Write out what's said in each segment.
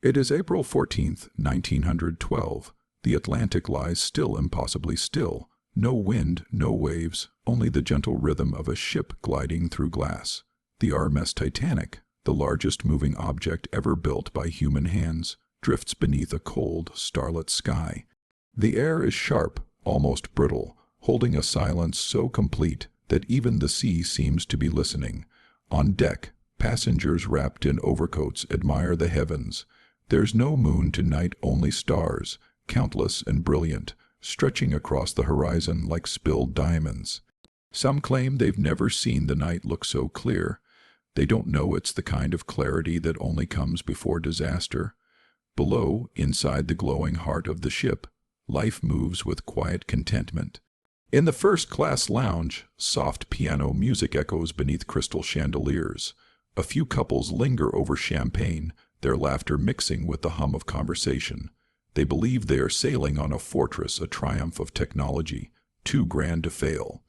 It is April 14th, 1912. The Atlantic lies still, impossibly still. No wind, no waves, only the gentle rhythm of a ship gliding through glass. The RMS Titanic, the largest moving object ever built by human hands, drifts beneath a cold, starlit sky. The air is sharp, almost brittle, holding a silence so complete that even the sea seems to be listening. On deck, passengers wrapped in overcoats admire the heavens. There's no moon tonight, only stars, countless and brilliant, stretching across the horizon like spilled diamonds. Some claim they've never seen the night look so clear. They don't know it's the kind of clarity that only comes before disaster. Below, inside the glowing heart of the ship, life moves with quiet contentment. In the first-class lounge, soft piano music echoes beneath crystal chandeliers. A few couples linger over champagne, their laughter mixing with the hum of conversation. They believe they are sailing on a fortress, a triumph of technology, too grand to fail.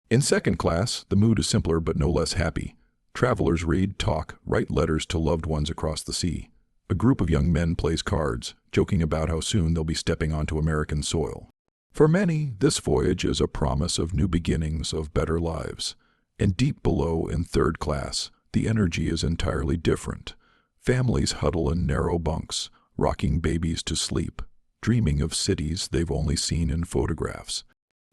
In second class, the mood is simpler but no less happy. Travelers read, talk, write letters to loved ones across the sea. A group of young men plays cards, joking about how soon they'll be stepping onto American soil. For many, this voyage is a promise of new beginnings, of better lives. And deep below, in third class, the energy is entirely different. Families huddle in narrow bunks, rocking babies to sleep, dreaming of cities they've only seen in photographs.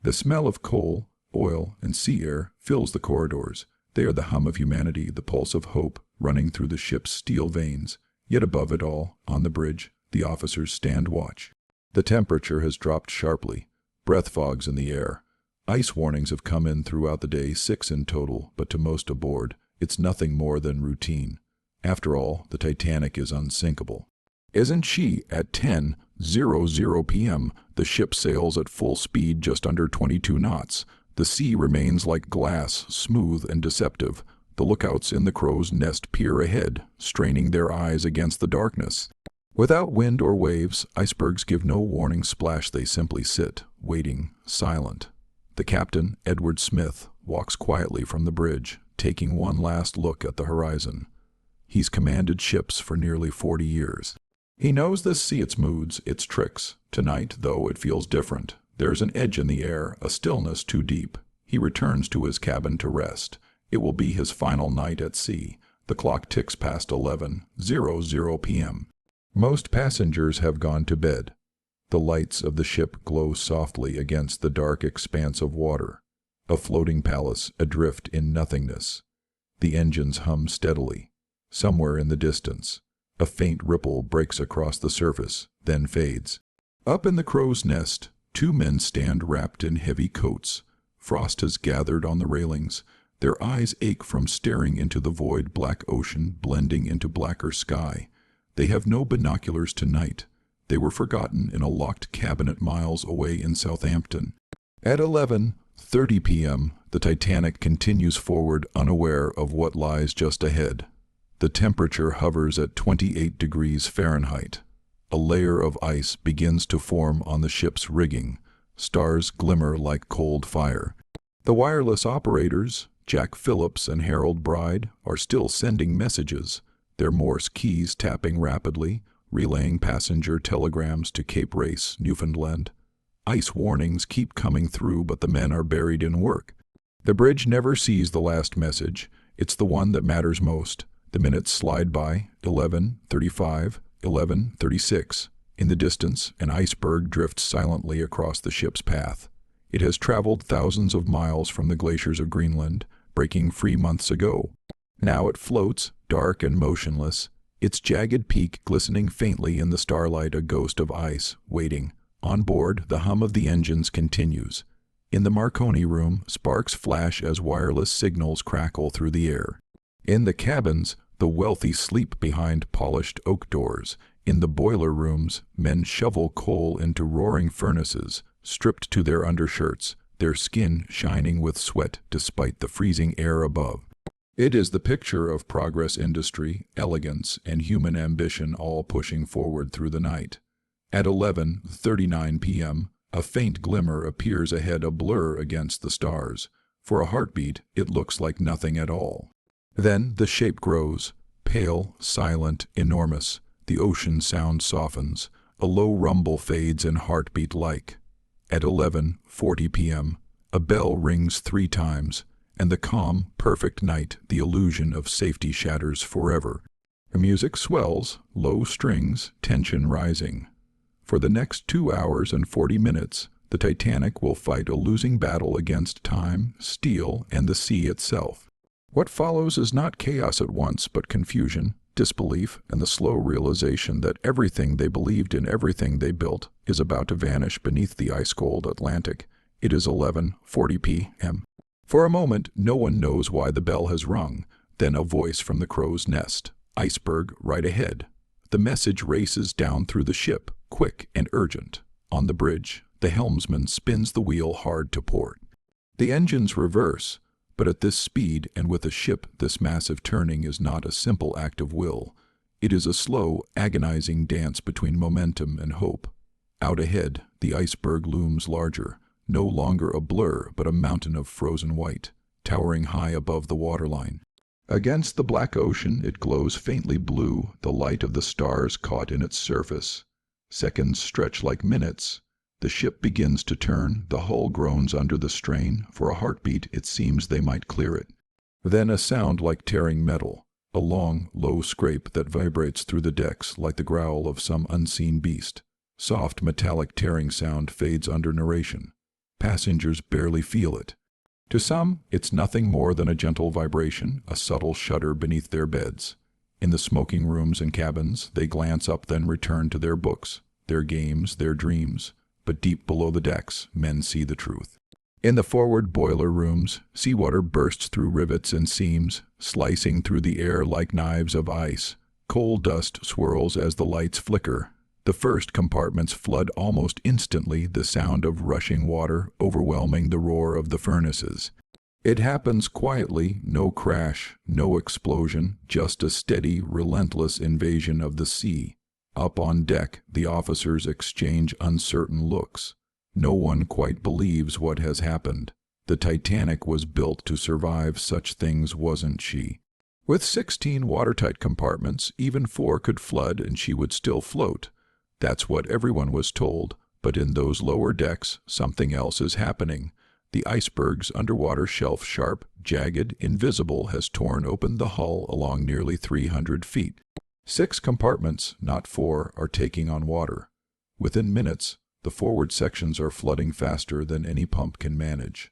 The smell of coal, oil, and sea air fills the corridors. They are the hum of humanity, the pulse of hope running through the ship's steel veins. Yet above it all, on the bridge, the officers stand watch. The temperature has dropped sharply. Breath fogs in the air. Ice warnings have come in throughout the day, 6 in total, but to most aboard, it's nothing more than routine. After all, the Titanic is unsinkable. Isn't she? At 10:00 p.m., the ship sails at full speed just under 22 knots. The sea remains like glass, smooth and deceptive. The lookouts in the crow's nest peer ahead, straining their eyes against the darkness. Without wind or waves, icebergs give no warning splash. They simply sit, waiting, silent. The captain, Edward Smith, walks quietly from the bridge, taking one last look at the horizon. He's commanded ships for nearly 40 years. He knows this sea, its moods, its tricks. Tonight, though, it feels different. There's an edge in the air, a stillness too deep. He returns to his cabin to rest. It will be his final night at sea. The clock ticks past 11:00 p.m. Most passengers have gone to bed. The lights of the ship glow softly against the dark expanse of water. A floating palace adrift in nothingness. The engines hum steadily. Somewhere in the distance, a faint ripple breaks across the surface, then fades. Up in the crow's nest, 2 men stand wrapped in heavy coats. Frost has gathered on the railings. Their eyes ache from staring into the void, black ocean blending into blacker sky. They have no binoculars tonight. They were forgotten in a locked cabinet miles away in Southampton. At 11:30 p.m., the Titanic continues forward, unaware of what lies just ahead. The temperature hovers at 28 degrees Fahrenheit. A layer of ice begins to form on the ship's rigging. Stars glimmer like cold fire. The wireless operators, Jack Phillips and Harold Bride, are still sending messages, their Morse keys tapping rapidly, relaying passenger telegrams to Cape Race, Newfoundland. Ice warnings keep coming through, but the men are buried in work. The bridge never sees the last message. It's the one that matters most. The minutes slide by, 11:35, 11:36. In the distance, an iceberg drifts silently across the ship's path. It has traveled thousands of miles from the glaciers of Greenland, breaking free months ago. Now it floats, dark and motionless, its jagged peak glistening faintly in the starlight, a ghost of ice, waiting. On board, the hum of the engines continues. In the Marconi room, sparks flash as wireless signals crackle through the air. In the cabins, the wealthy sleep behind polished oak doors. In the boiler rooms, men shovel coal into roaring furnaces, stripped to their undershirts, their skin shining with sweat despite the freezing air above. It is the picture of progress, industry, elegance, and human ambition all pushing forward through the night. At 11:39 p.m., a faint glimmer appears ahead, a blur against the stars. For a heartbeat, it looks like nothing at all. Then the shape grows, pale, silent, enormous. the ocean sound softens, a low rumble fades in heartbeat-like. At 11:40 p.m., a bell rings 3 times, and the calm, perfect night, the illusion of safety shatters forever. The music swells, low strings, tension rising. For the next 2 hours and 40 minutes, the Titanic will fight a losing battle against time, steel, and the sea itself. What follows is not chaos at once, but confusion, disbelief, and the slow realization that everything they believed in, everything they built, is about to vanish beneath the ice-cold Atlantic. It is 11:40 p.m. For a moment, no one knows why the bell has rung. Then a voice from the crow's nest. Iceberg right ahead. The message races down through the ship, quick and urgent. On the bridge, the helmsman spins the wheel hard to port. The engines reverse, but at this speed and with a ship this massive, turning is not a simple act of will. It is a slow, agonizing dance between momentum and hope. Out ahead, the iceberg looms larger, no longer a blur but a mountain of frozen white, towering high above the waterline. Against the black ocean it glows faintly blue, the light of the stars caught in its surface. Seconds stretch like minutes. The ship begins to turn, the hull groans under the strain. For a heartbeat it seems they might clear it. Then a sound like tearing metal, a long, low scrape that vibrates through the decks like the growl of some unseen beast. Soft, metallic tearing sound fades under narration. Passengers barely feel it. To some, it's nothing more than a gentle vibration, a subtle shudder beneath their beds. In the smoking rooms and cabins, they glance up, then return to their books, their games, their dreams. But deep below the decks, men see the truth. In the forward boiler rooms, seawater bursts through rivets and seams, slicing through the air like knives of ice. Coal dust swirls as the lights flicker. The first compartments flood almost instantly, the sound of rushing water overwhelming the roar of the furnaces. It happens quietly, no crash, no explosion, just a steady, relentless invasion of the sea. Up on deck, the officers exchange uncertain looks. No one quite believes what has happened. The Titanic was built to survive such things, wasn't she? With 16 watertight compartments, even 4 could flood and she would still float. That's what everyone was told, but in those lower decks, something else is happening. The iceberg's underwater shelf, sharp, jagged, invisible, has torn open the hull along nearly 300 feet. 6 compartments, not 4, are taking on water. Within minutes, the forward sections are flooding faster than any pump can manage.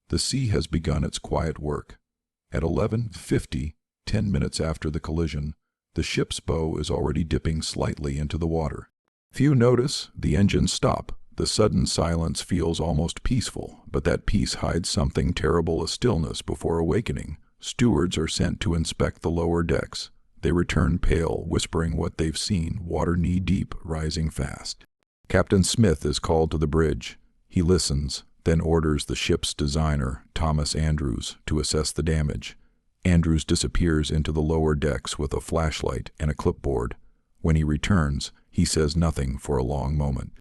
The sea has begun its quiet work. At 11:50, 10 minutes after the collision, the ship's bow is already dipping slightly into the water. Few notice, the engines stop. The sudden silence feels almost peaceful, but that peace hides something terrible, a stillness before awakening. Stewards are sent to inspect the lower decks. They return pale, whispering what they've seen, water knee-deep, rising fast. Captain Smith is called to the bridge. He listens, then orders the ship's designer, Thomas Andrews, to assess the damage. Andrews disappears into the lower decks with a flashlight and a clipboard. When he returns, he says nothing for a long moment.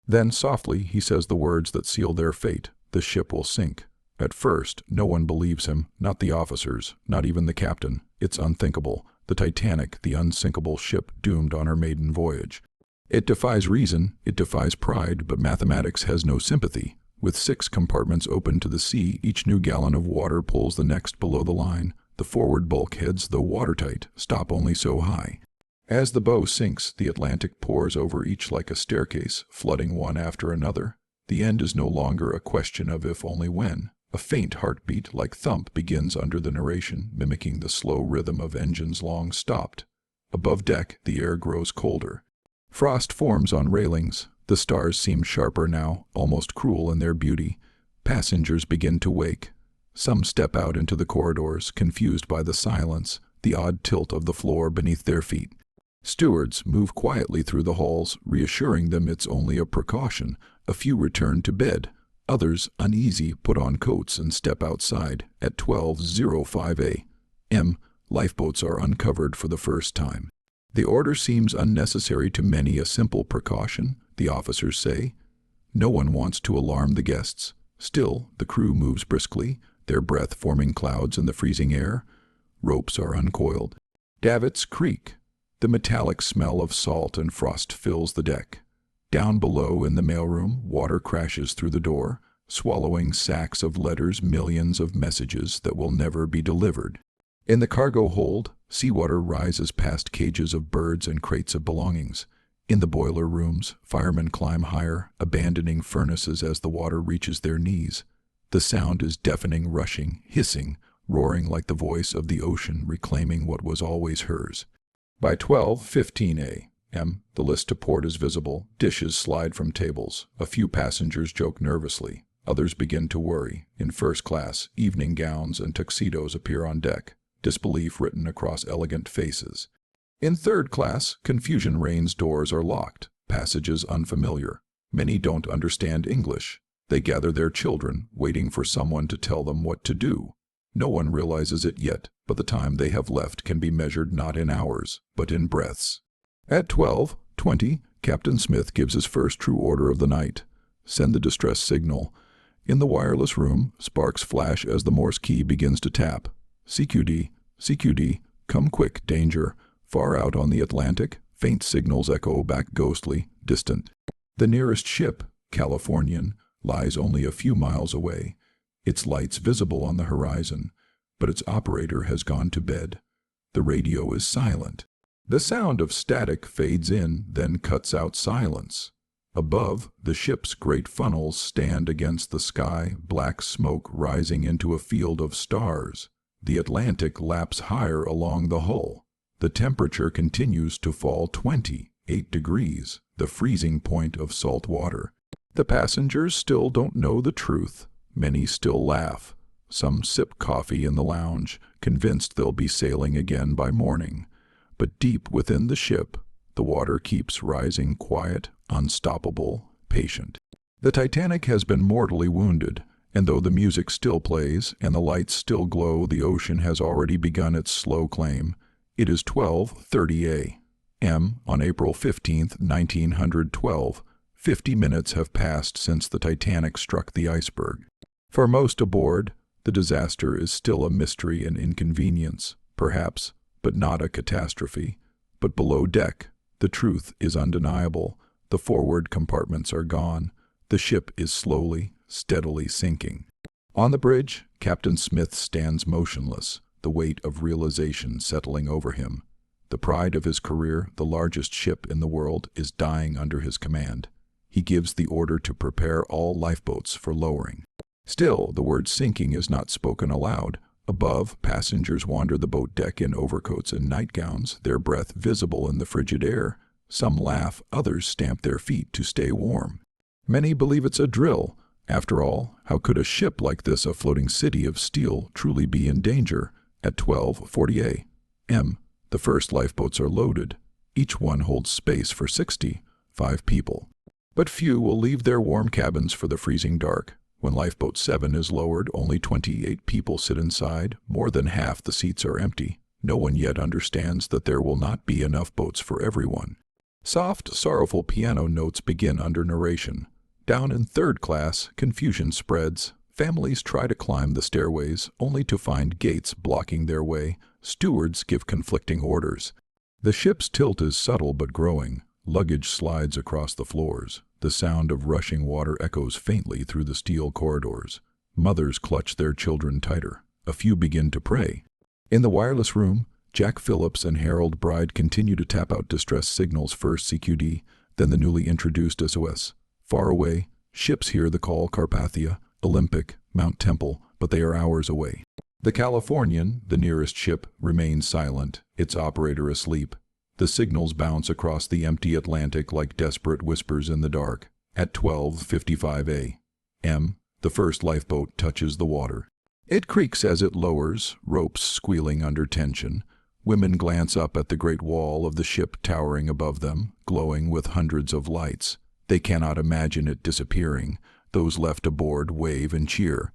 Then softly he says the words that seal their fate: the ship will sink. At first, no one believes him, not the officers, not even the captain. It's unthinkable. The Titanic, the unsinkable ship doomed on her maiden voyage. It defies reason, it defies pride, but mathematics has no sympathy. With 6 compartments open to the sea, each new gallon of water pulls the next below the line. The forward bulkheads, though watertight, stop only so high. As the bow sinks, the Atlantic pours over each like a staircase, flooding one after another. The end is no longer a question of if, only when. A faint heartbeat, like thump, begins under the narration, mimicking the slow rhythm of engines long stopped. Above deck, the air grows colder. Frost forms on railings. The stars seem sharper now, almost cruel in their beauty. Passengers begin to wake. Some step out into the corridors, confused by the silence, the odd tilt of the floor beneath their feet. Stewards move quietly through the halls, reassuring them it's only a precaution. A few return to bed. Others, uneasy, put on coats and step outside. At 12:05 a.m., lifeboats are uncovered for the first time. The order seems unnecessary to many, a simple precaution, the officers say. No one wants to alarm the guests. Still, the crew moves briskly, their breath forming clouds in the freezing air. Ropes are uncoiled. Davits creak. The metallic smell of salt and frost fills the deck. Down below in the mailroom, water crashes through the door, swallowing sacks of letters, millions of messages that will never be delivered. In the cargo hold, seawater rises past cages of birds and crates of belongings. In the boiler rooms, firemen climb higher, abandoning furnaces as the water reaches their knees. The sound is deafening, rushing, hissing, roaring like the voice of the ocean reclaiming what was always hers. By 12:15 a.m., the list to port is visible. Dishes slide from tables. A few passengers joke nervously. Others begin to worry. In first class, evening gowns and tuxedos appear on deck, disbelief written across elegant faces. In third class, confusion reigns. Doors are locked, passages unfamiliar. Many don't understand English. They gather their children, waiting for someone to tell them what to do. No one realizes it yet, but the time they have left can be measured not in hours, but in breaths. At 12:20, Captain Smith gives his first true order of the night. Send the distress signal. In the wireless room, sparks flash as the Morse key begins to tap. CQD, CQD, come quick, danger. Far out on the Atlantic, faint signals echo back ghostly, distant. The nearest ship, Californian, lies only a few miles away, its lights visible on the horizon, but its operator has gone to bed. The radio is silent. The sound of static fades in, then cuts out silence. Above, the ship's great funnels stand against the sky, black smoke rising into a field of stars. The Atlantic laps higher along the hull. The temperature continues to fall 28 degrees, the freezing point of salt water. The passengers still don't know the truth. Many still laugh. Some sip coffee in the lounge, convinced they'll be sailing again by morning. But deep within the ship, the water keeps rising, quiet, unstoppable, patient. The Titanic has been mortally wounded, and though the music still plays and the lights still glow, the ocean has already begun its slow claim. It is 12:30 a.m. on April 15, 1912. 50 minutes have passed since the Titanic struck the iceberg. For most aboard, the disaster is still a mystery and inconvenience, perhaps, but not a catastrophe. But below deck, the truth is undeniable. The forward compartments are gone. The ship is slowly, steadily sinking. On the bridge, Captain Smith stands motionless, the weight of realization settling over him. The pride of his career, the largest ship in the world, is dying under his command. He gives the order to prepare all lifeboats for lowering. Still, the word sinking is not spoken aloud. Above, passengers wander the boat deck in overcoats and nightgowns, their breath visible in the frigid air. Some laugh, others stamp their feet to stay warm. Many believe it's a drill. After all, how could a ship like this, a floating city of steel, truly be in danger? At 12:40 a.m., the first lifeboats are loaded. Each one holds space for 65 people. But few will leave their warm cabins for the freezing dark. When Lifeboat 7 is lowered, only 28 people sit inside. More than half the seats are empty. No one yet understands that there will not be enough boats for everyone. Soft, sorrowful piano notes begin under narration. Down in third class, confusion spreads. Families try to climb the stairways, only to find gates blocking their way. Stewards give conflicting orders. The ship's tilt is subtle but growing. Luggage slides across the floors. The sound of rushing water echoes faintly through the steel corridors. Mothers clutch their children tighter. A few begin to pray. In the wireless room, Jack Phillips and Harold Bride continue to tap out distress signals, first CQD, then the newly introduced SOS. Far away, ships hear the call: Carpathia, Olympic, Mount Temple, but they are hours away. The Californian, the nearest ship, remains silent, its operator asleep. The signals bounce across the empty Atlantic like desperate whispers in the dark. At 12:55 a.m., the first lifeboat touches the water. It creaks as it lowers, ropes squealing under tension. Women glance up at the great wall of the ship towering above them, glowing with hundreds of lights. They cannot imagine it disappearing. Those left aboard wave and cheer.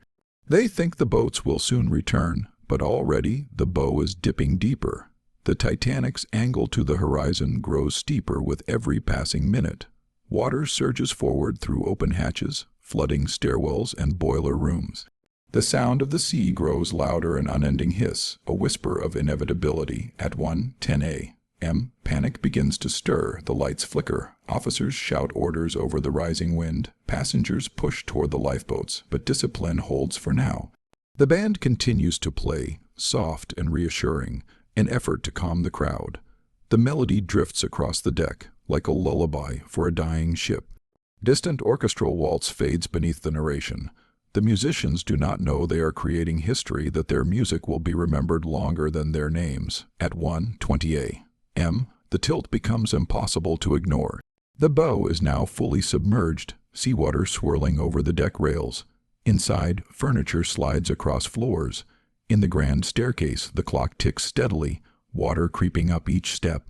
They think the boats will soon return, but already the bow is dipping deeper. The Titanic's angle to the horizon grows steeper with every passing minute. Water surges forward through open hatches, flooding stairwells and boiler rooms. The sound of the sea grows louder, an unending hiss, a whisper of inevitability. At 1:10 M. Panic begins to stir, the lights flicker. Officers shout orders over the rising wind. Passengers push toward the lifeboats, but discipline holds for now. The band continues to play, soft and reassuring, an effort to calm the crowd. The melody drifts across the deck, like a lullaby for a dying ship. Distant orchestral waltz fades beneath the narration. The musicians do not know they are creating history, that their music will be remembered longer than their names. At 1:20 a.m., the tilt becomes impossible to ignore. The bow is now fully submerged, seawater swirling over the deck rails. Inside, furniture slides across floors. In the grand staircase, the clock ticks steadily, water creeping up each step.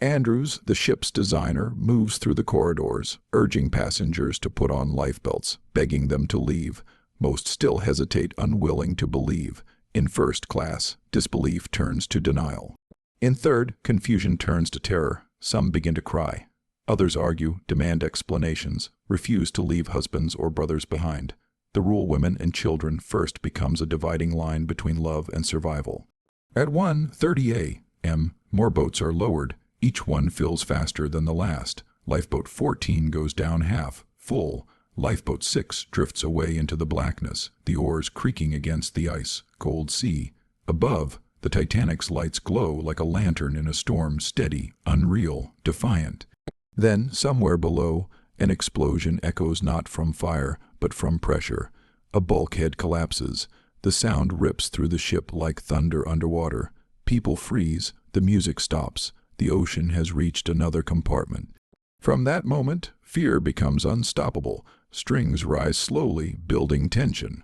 Andrews, the ship's designer, moves through the corridors, urging passengers to put on lifebelts, begging them to leave. Most still hesitate, unwilling to believe. In first class, disbelief turns to denial. In third, confusion turns to terror. Some begin to cry. Others argue, demand explanations, refuse to leave husbands or brothers behind. The rule women and children first becomes a dividing line between love and survival. At 1:30 a.m., more boats are lowered. Each one fills faster than the last. Lifeboat 14 goes down half, full. Lifeboat 6 drifts away into the blackness, the oars creaking against the ice, cold sea. Above, the Titanic's lights glow like a lantern in a storm, steady, unreal, defiant. Then, somewhere below, an explosion echoes not from fire, but from pressure. A bulkhead collapses. The sound rips through the ship like thunder underwater. People freeze. The music stops. The ocean has reached another compartment. From that moment, fear becomes unstoppable. Strings rise slowly, building tension.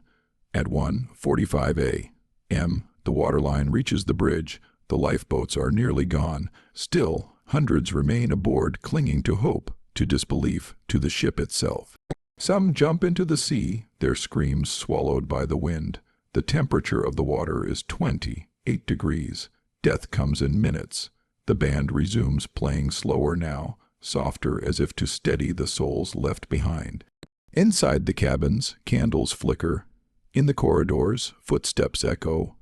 At 1:45 a.m., the waterline reaches the bridge. The lifeboats are nearly gone. Still, hundreds remain aboard, clinging to hope, to disbelief, to the ship itself. Some jump into the sea, their screams swallowed by the wind. The temperature of the water is 28 degrees. Death comes in minutes. The band resumes playing slower now, softer, as if to steady the souls left behind. Inside the cabins, candles flicker. In the corridors, footsteps echo.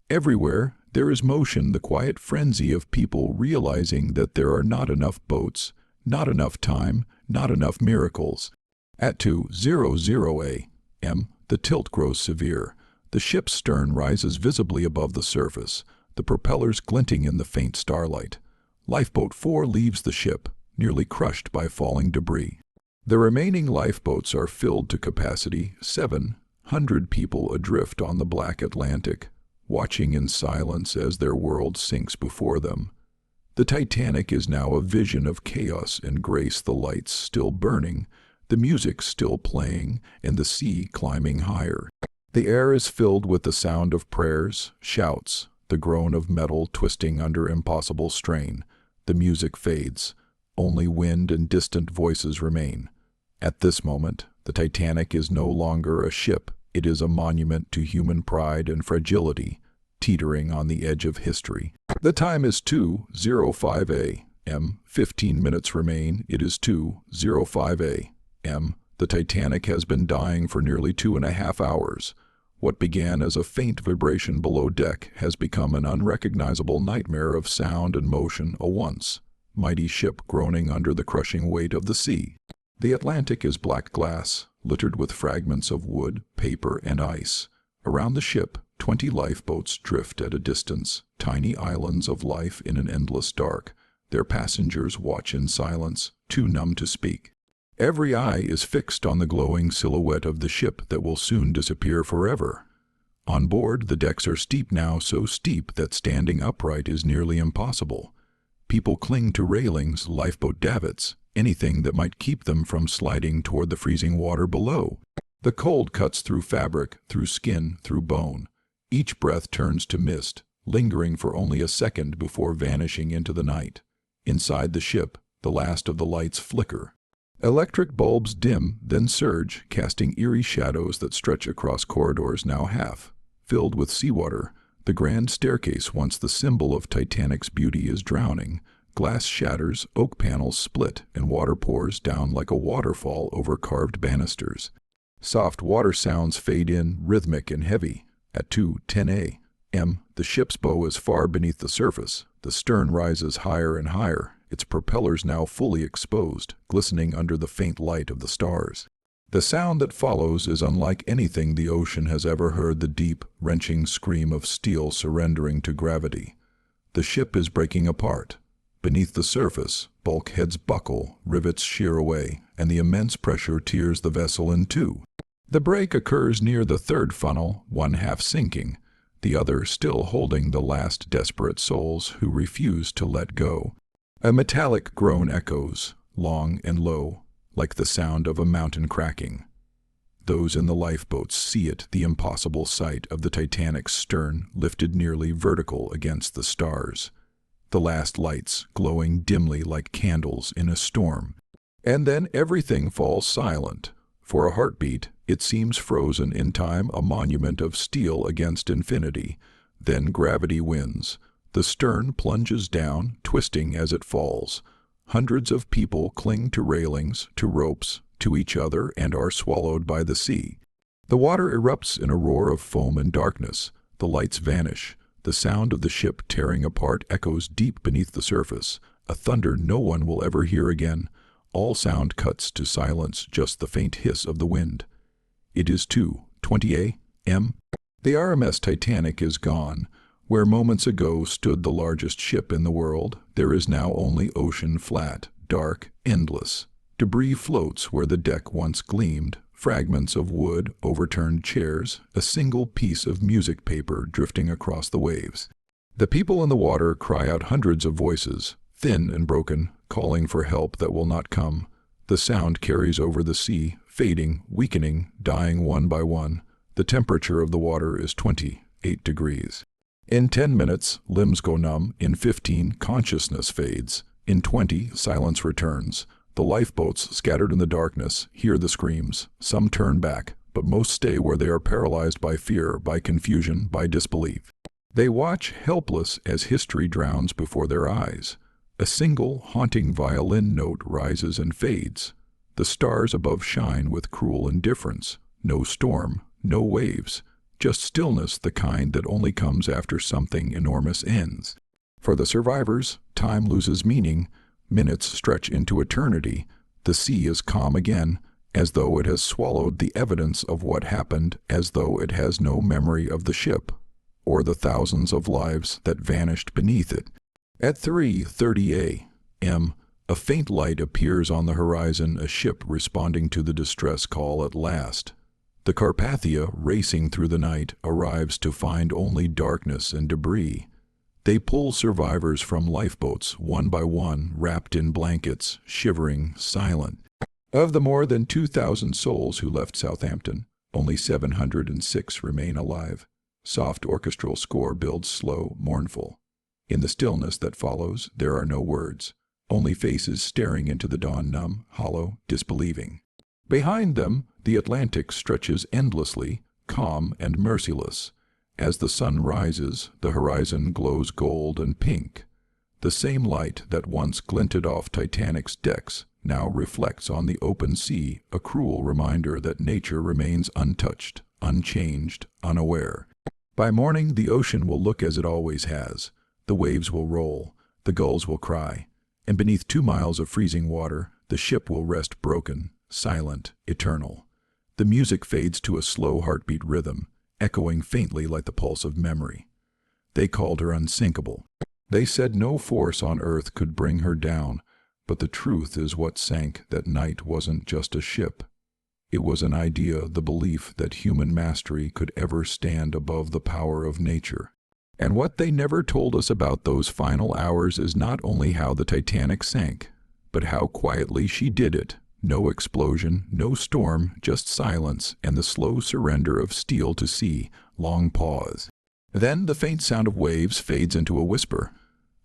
Everywhere, there is motion, the quiet frenzy of people realizing that there are not enough boats, not enough time, not enough miracles. At 2:00 a.m., the tilt grows severe. The ship's stern rises visibly above the surface, the propellers glinting in the faint starlight. Lifeboat 4 leaves the ship, nearly crushed by falling debris. The remaining lifeboats are filled to capacity, 700 people adrift on the black Atlantic, watching in silence as their world sinks before them. The Titanic is now a vision of chaos and grace, the lights still burning, the music still playing, and the sea climbing higher. The air is filled with the sound of prayers, shouts, the groan of metal twisting under impossible strain. The music fades. Only wind and distant voices remain. At this moment, the Titanic is no longer a ship. It is a monument to human pride and fragility, teetering on the edge of history. The time is 2:05 a.m. 15 minutes remain. It is 2:05 a.m. The Titanic has been dying for nearly 2.5 hours. What began as a faint vibration below deck has become an unrecognizable nightmare of sound and motion, a once mighty ship groaning under the crushing weight of the sea. The Atlantic is black glass, littered with fragments of wood, paper, and ice. Around the ship, 20 lifeboats drift at a distance, tiny islands of life in an endless dark. Their passengers watch in silence, too numb to speak. Every eye is fixed on the glowing silhouette of the ship that will soon disappear forever. On board, the decks are steep now, so steep that standing upright is nearly impossible. People cling to railings, lifeboat davits, anything that might keep them from sliding toward the freezing water below. The cold cuts through fabric, through skin, through bone. Each breath turns to mist, lingering for only a second before vanishing into the night. Inside the ship, the last of the lights flicker. Electric bulbs dim, then surge, casting eerie shadows that stretch across corridors now half filled with seawater. The grand staircase, once the symbol of Titanic's beauty, is drowning. Glass shatters, oak panels split, and water pours down like a waterfall over carved banisters. Soft water sounds fade in, rhythmic and heavy. At 2:10 The ship's bow is far beneath the surface. The stern rises higher and higher, its propellers now fully exposed, glistening under the faint light of the stars. The sound that follows is unlike anything the ocean has ever heard, the deep, wrenching scream of steel surrendering to gravity. The ship is breaking apart. Beneath the surface, bulkheads buckle, rivets shear away, and the immense pressure tears the vessel in two. The break occurs near the third funnel, one half sinking, the other still holding the last desperate souls who refuse to let go. A metallic groan echoes, long and low, like the sound of a mountain cracking. Those in the lifeboats see it, the impossible sight of the Titanic's stern lifted nearly vertical against the stars. The last lights glowing dimly like candles in a storm. And then everything falls silent. For a heartbeat, it seems frozen in time, a monument of steel against infinity. Then gravity wins. The stern plunges down, twisting as it falls. Hundreds of people cling to railings, to ropes, to each other, and are swallowed by the sea. The water erupts in a roar of foam and darkness. The lights vanish. The sound of the ship tearing apart echoes deep beneath the surface, a thunder no one will ever hear again. All sound cuts to silence, just the faint hiss of the wind. It is 2:20 a.m. The RMS Titanic is gone. Where moments ago stood the largest ship in the world, there is now only ocean, flat, dark, endless. Debris floats where the deck once gleamed, fragments of wood, overturned chairs, a single piece of music paper drifting across the waves. The people in the water cry out, hundreds of voices, thin and broken, calling for help that will not come. The sound carries over the sea, fading, weakening, dying one by one. The temperature of the water is 28 degrees. In 10 minutes, limbs go numb. In 15, consciousness fades. In 20, silence returns. The lifeboats, scattered in the darkness, hear the screams. Some turn back, but most stay where they are, paralyzed by fear, by confusion, by disbelief. They watch, helpless, as history drowns before their eyes. A single, haunting violin note rises and fades. The stars above shine with cruel indifference. No storm, no waves. Just stillness, the kind that only comes after something enormous ends. For the survivors, time loses meaning. Minutes stretch into eternity. The sea is calm again, as though it has swallowed the evidence of what happened, as though it has no memory of the ship, or the thousands of lives that vanished beneath it. At 3:30 a.m., a faint light appears on the horizon, a ship responding to the distress call at last. The Carpathia, racing through the night, arrives to find only darkness and debris. They pull survivors from lifeboats, one by one, wrapped in blankets, shivering, silent. Of the more than 2,000 souls who left Southampton, only 706 remain alive. Soft orchestral score builds slow, mournful. In the stillness that follows, there are no words, only faces staring into the dawn, numb, hollow, disbelieving. Behind them, the Atlantic stretches endlessly, calm and merciless. As the sun rises, the horizon glows gold and pink. The same light that once glinted off Titanic's decks now reflects on the open sea, a cruel reminder that nature remains untouched, unchanged, unaware. By morning, the ocean will look as it always has. The waves will roll, the gulls will cry, and beneath 2 miles of freezing water, the ship will rest broken, silent, eternal. The music fades to a slow heartbeat rhythm, echoing faintly like the pulse of memory. They called her unsinkable. They said no force on earth could bring her down, but the truth is what sank that night wasn't just a ship. It was an idea, the belief that human mastery could ever stand above the power of nature. And what they never told us about those final hours is not only how the Titanic sank, but how quietly she did it. No explosion, no storm, just silence and the slow surrender of steel to sea. Long pause. Then the faint sound of waves fades into a whisper.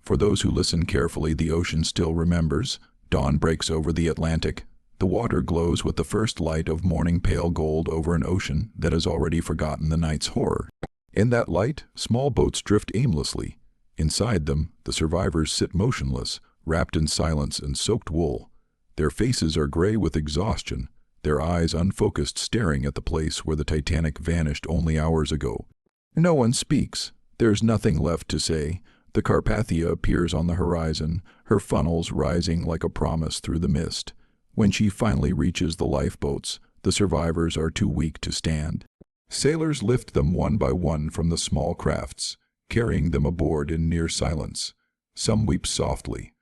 For those who listen carefully, the ocean still remembers. Dawn breaks over the Atlantic. The water glows with the first light of morning, pale gold over an ocean that has already forgotten the night's horror. In that light, small boats drift aimlessly. Inside them, the survivors sit motionless, wrapped in silence and soaked wool. Their faces are gray with exhaustion, their eyes unfocused, staring at the place where the Titanic vanished only hours ago. No one speaks. There's nothing left to say. The Carpathia appears on the horizon, her funnels rising like a promise through the mist. When she finally reaches the lifeboats, the survivors are too weak to stand. Sailors lift them one by one from the small crafts, carrying them aboard in near silence. Some weep softly.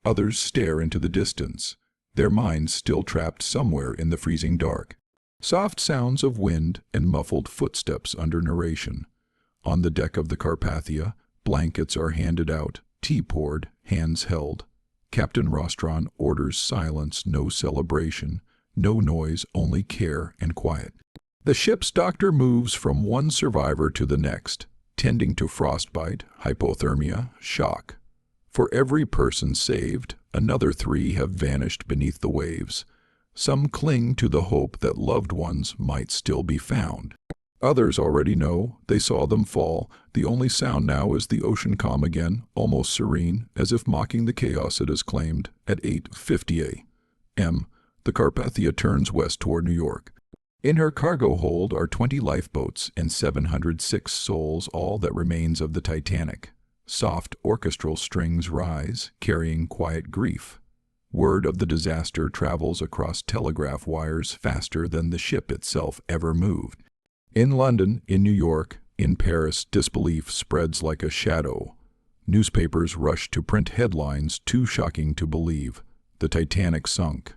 Others stare into the distance, their minds still trapped somewhere in the freezing dark. Soft sounds of wind and muffled footsteps under narration. On the deck of the Carpathia, blankets are handed out, tea poured, hands held. Captain Rostron orders silence, no celebration, no noise, only care and quiet. The ship's doctor moves from one survivor to the next, tending to frostbite, hypothermia, shock. For every person saved, another 3 have vanished beneath the waves. Some cling to the hope that loved ones might still be found. Others already know, they saw them fall. The only sound now is the ocean calm again, almost serene, as if mocking the chaos it has claimed. At 8:50 a.m., the Carpathia turns west toward New York. In her cargo hold are 20 lifeboats and 706 souls, all that remains of the Titanic. Soft orchestral strings rise, carrying quiet grief. Word of the disaster travels across telegraph wires faster than the ship itself ever moved. In London, in New York, in Paris, disbelief spreads like a shadow. Newspapers rush to print headlines too shocking to believe. The Titanic sunk.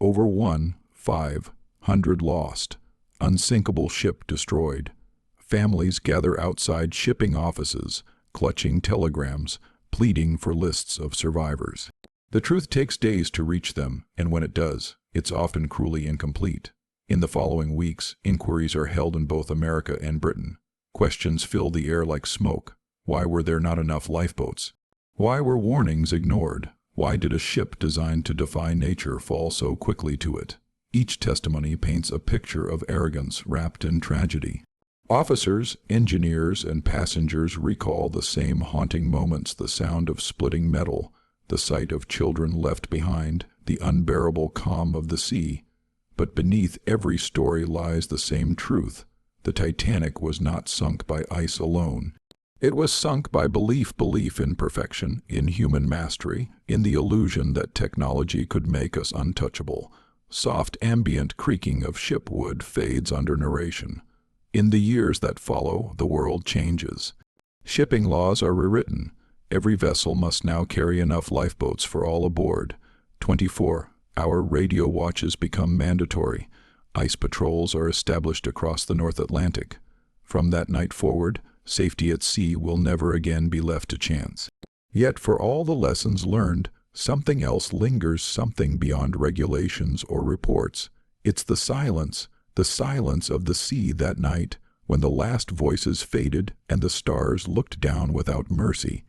Over 1,500 lost. Unsinkable ship destroyed. Families gather outside shipping offices, clutching telegrams, pleading for lists of survivors. The truth takes days to reach them, and when it does, it's often cruelly incomplete. In the following weeks, inquiries are held in both America and Britain. Questions fill the air like smoke. Why were there not enough lifeboats? Why were warnings ignored? Why did a ship designed to defy nature fall so quickly to it? Each testimony paints a picture of arrogance wrapped in tragedy. Officers, engineers, and passengers recall the same haunting moments: the sound of splitting metal, the sight of children left behind, the unbearable calm of the sea. But beneath every story lies the same truth. The Titanic was not sunk by ice alone. It was sunk by belief in perfection, in human mastery, in the illusion that technology could make us untouchable. Soft ambient creaking of ship wood fades under narration. In the years that follow, the world changes. Shipping laws are rewritten. Every vessel must now carry enough lifeboats for all aboard. 24-hour radio watches become mandatory. Ice patrols are established across the North Atlantic. From that night forward, safety at sea will never again be left to chance. Yet for all the lessons learned, something else lingers, something beyond regulations or reports. It's the silence of the sea that night, when the last voices faded and the stars looked down without mercy.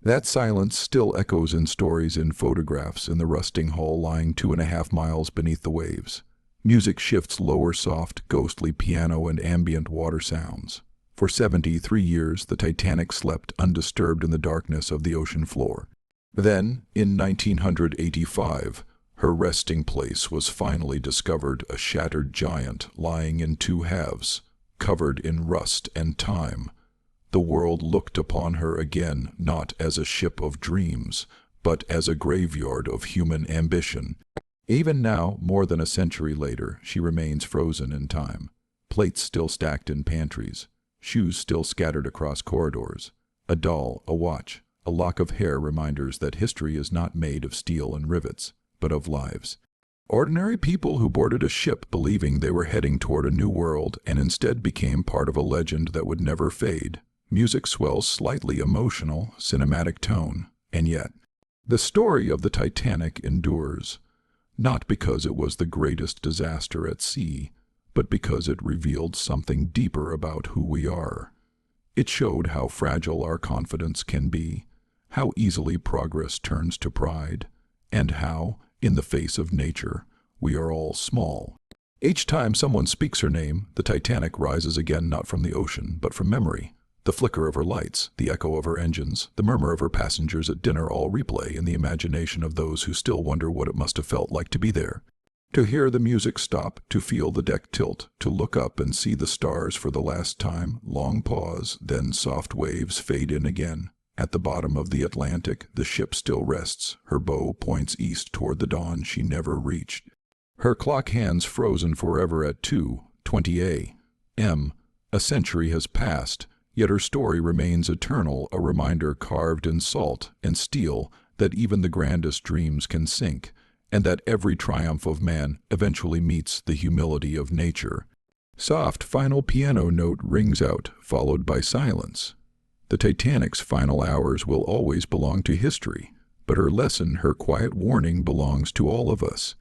That silence still echoes in stories, in photographs, in the rusting hull lying 2.5 miles beneath the waves. Music shifts lower, soft, ghostly piano and ambient water sounds. For 73 years, the Titanic slept undisturbed in the darkness of the ocean floor. Then, in 1985, her resting place was finally discovered, a shattered giant lying in 2 halves, covered in rust and time. The world looked upon her again, not as a ship of dreams, but as a graveyard of human ambition. Even now, more than a century later, she remains frozen in time. Plates still stacked in pantries, shoes still scattered across corridors. A doll, a watch, a lock of hair, reminders that history is not made of steel and rivets, but of lives. Ordinary people who boarded a ship believing they were heading toward a new world and instead became part of a legend that would never fade. Music swells slightly emotional, cinematic tone, and yet the story of the Titanic endures, not because it was the greatest disaster at sea, but because it revealed something deeper about who we are. It showed how fragile our confidence can be, how easily progress turns to pride, and how, in the face of nature, we are all small. Each time someone speaks her name, the Titanic rises again, not from the ocean, but from memory. The flicker of her lights, the echo of her engines, the murmur of her passengers at dinner all replay in the imagination of those who still wonder what it must have felt like to be there. To hear the music stop, to feel the deck tilt, to look up and see the stars for the last time, long pause, then soft waves fade in again. At the bottom of the Atlantic, the ship still rests. Her bow points east toward the dawn she never reached. Her clock hands frozen forever at 2:20 a.m. A century has passed, yet her story remains eternal, a reminder carved in salt and steel that even the grandest dreams can sink, and that every triumph of man eventually meets the humility of nature. Soft final piano note rings out, followed by silence. The Titanic's final hours will always belong to history, but her lesson, her quiet warning, belongs to all of us.